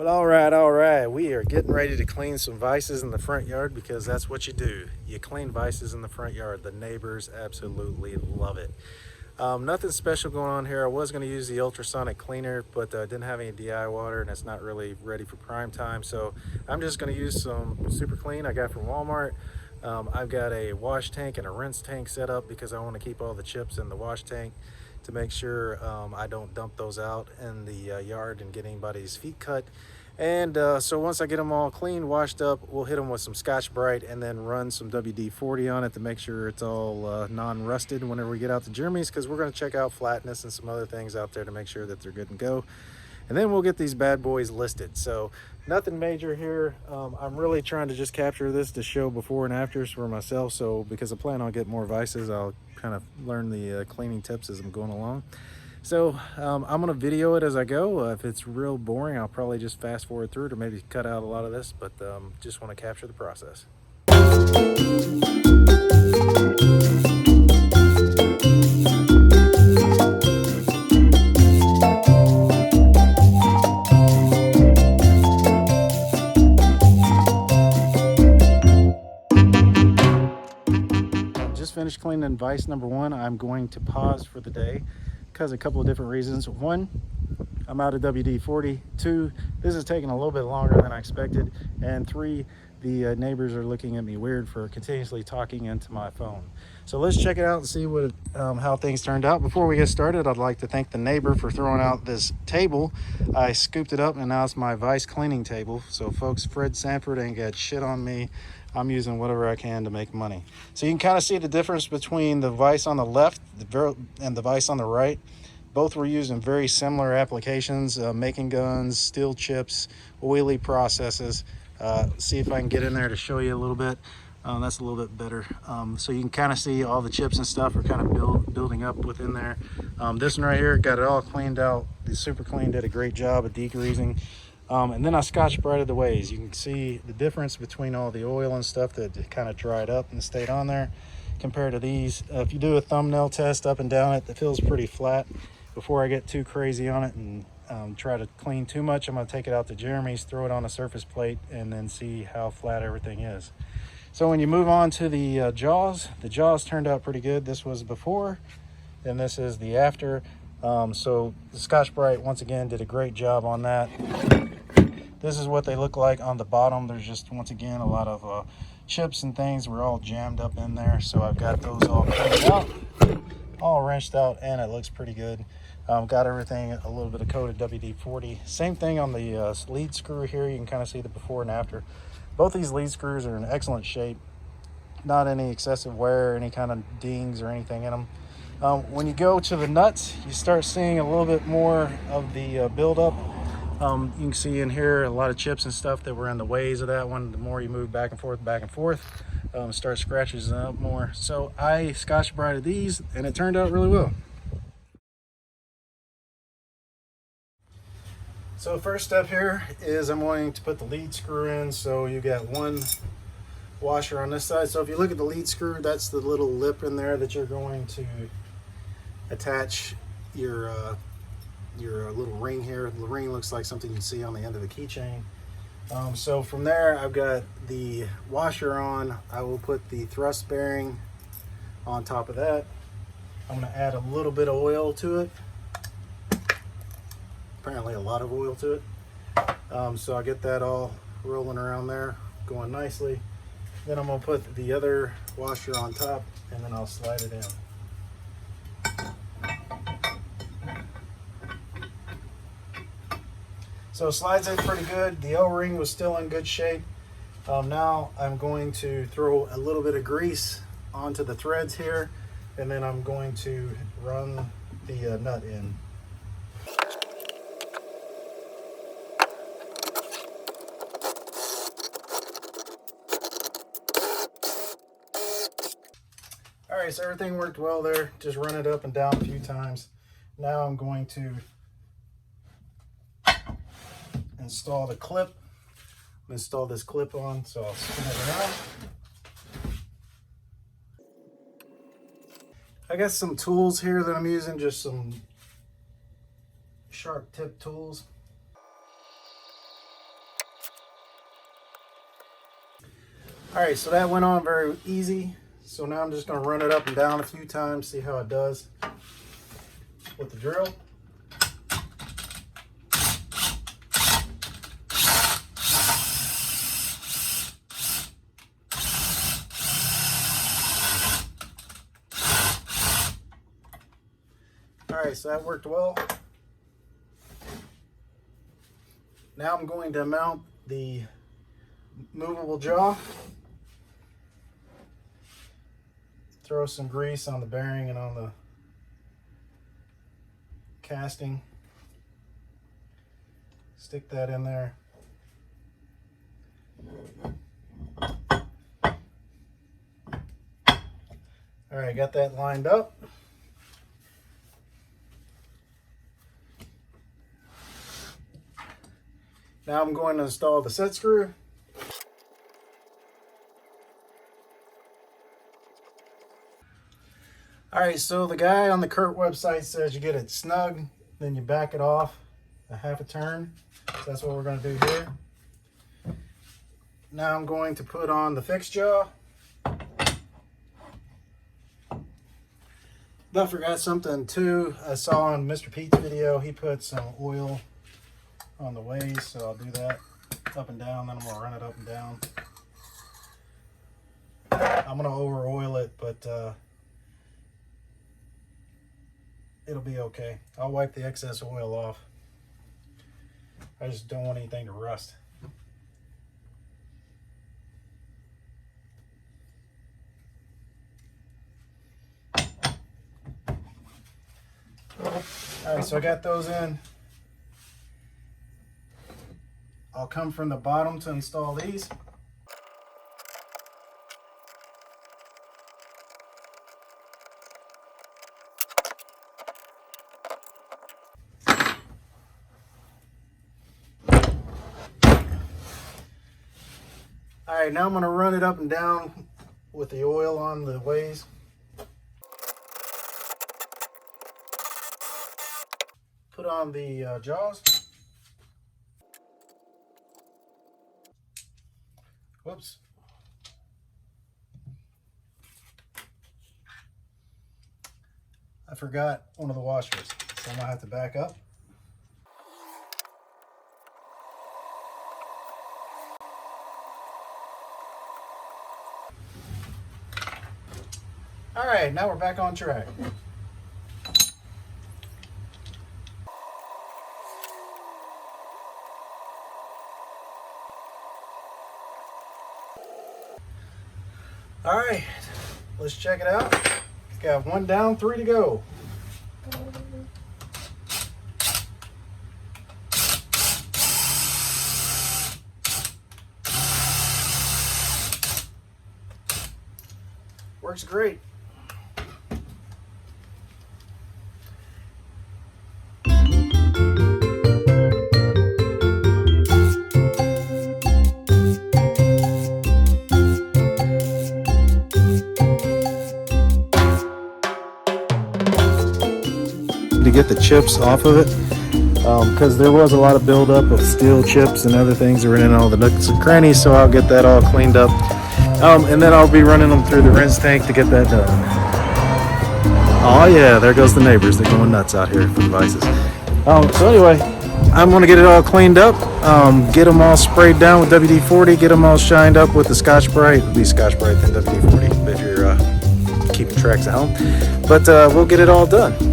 Well, all right. We are getting ready to clean some vises in the front yard because that's what you do. You clean vises in the front yard. The neighbors absolutely love it. Nothing special going on here. I was going to use the ultrasonic cleaner, but didn't have any DI water and it's not really ready for prime time. So I'm just going to use some Super Clean I got from Walmart. I've got a wash tank and a rinse tank set up because I want to keep all the chips in the wash tank to make sure I don't dump those out in the yard and get anybody's feet cut. And so once I get them all clean, washed up, we'll hit them with some Scotch-Brite and then run some WD-40 on it to make sure it's all non-rusted whenever we get out to Jeremy's, because we're going to check out flatness and some other things out there to make sure that they're good and go. And then we'll get these bad boys listed. So nothing major here. I'm really trying to just capture this to show before and afters for myself. So because I plan on getting more vices, I'll kind of learn the cleaning tips as I'm going along. So I'm going to video it as I go. If it's real boring, I'll probably just fast forward through it or maybe cut out a lot of this, but just want to capture the process. Just finished cleaning vise number one. I'm going to pause for the day because a couple of different reasons. One, I'm out of WD-40. Two, this is taking a little bit longer than I expected. And three, the neighbors are looking at me weird for continuously talking into my phone. So let's check it out and see what how things turned out. Before we get started, I'd like to thank the neighbor for throwing out this table. I scooped it up and now it's my vice cleaning table. So folks, Fred Sanford ain't got shit on me. I'm using whatever I can to make money. So you can kind of see the difference between the vise on the left and the vise on the right. Both were used in very similar applications, making guns, steel chips, oily processes. See if I can get in there to show you a little bit. That's a little bit better. So you can kind of see all the chips and stuff are kind of building up within there. This one right here, got it all cleaned out. The Super Clean did a great job of degreasing. And then I Scotch-Brited the ways. You can see the difference between all the oil and stuff that kind of dried up and stayed on there compared to these. If you do a thumbnail test up and down it, it feels pretty flat. Before I get too crazy on it and try to clean too much, I'm going to take it out to Jeremy's, throw it on a surface plate, and then see how flat everything is. So when you move on to the jaws turned out pretty good. This was before, and this is the after. So the Scotch-Brite, once again, did a great job on that. This is what they look like on the bottom. There's just, once again, a lot of chips and things were all jammed up in there. So I've got those all cleaned out, all wrenched out, and it looks pretty good. Got everything a little bit of coated WD-40. Same thing on the lead screw here. You can kind of see the before and after. Both these lead screws are in excellent shape. Not any excessive wear, any kind of dings or anything in them. When you go to the nuts, you start seeing a little bit more of the buildup. You can see in here a lot of chips and stuff that were in the ways of that one. The more you move back and forth, start scratches up more. So I Scotch-Brited these and it turned out really well. So first step here is I'm going to put the lead screw in. So you got one washer on this side. So if you look at the lead screw, that's the little lip in there that you're going to attach your little ring here. The ring looks like something you see on the end of the keychain. So from there, I've got the washer on. I will put the thrust bearing on top of that. I'm going to add a little bit of oil to it. Apparently a lot of oil to it. So I'll get that all rolling around there, going nicely. Then I'm going to put the other washer on top and then I'll slide it in. So it slides in pretty good. The O-ring was still in good shape. Now I'm going to throw a little bit of grease onto the threads here, and then I'm going to run the nut in. All right, so everything worked well there. Just run it up and down a few times. Now I'm going to install the clip. Install this clip on, so I'll spin it around. I got some tools here that I'm using, just some sharp tip tools. All right, so that went on very easy. So now I'm just going to run it up and down a few times, see how it does with the drill. All right, so that worked well. Now I'm going to mount the movable jaw. Throw some grease on the bearing and on the casting. Stick that in there. All right, got that lined up. Now I'm going to install the set screw. All right, so the guy on the Kurt website says you get it snug, then you back it off a half a turn. So that's what we're going to do here. Now I'm going to put on the fixed jaw. But I forgot something too. I saw on Mr. Pete's video, he put some oil on the ways, so I'll do that up and down, then I'm going to run it up and down. I'm going to over oil it, but it'll be okay. I'll wipe the excess oil off. I just don't want anything to rust. All right, so I got those in. I'll come from the bottom to install these. All right, now I'm going to run it up and down with the oil on the ways. Put on the jaws. Whoops. I forgot one of the washers, so I'm going to have to back up. All right, now we're back on track. All right, let's check it out. Got one down, 3 to go. Works great. To get the chips off of it, because there was a lot of buildup of steel chips and other things that were in all the nooks and crannies, so I'll get that all cleaned up, and then I'll be running them through the rinse tank to get that done. Oh yeah, there goes the neighbors. They're going nuts out here for the Vises. So anyway, I'm going to get it all cleaned up, get them all sprayed down with WD-40, get them all shined up with the Scotch-Brite. It'll be Scotch-Brite than WD-40 if you're keeping tracks at home, but we'll get it all done.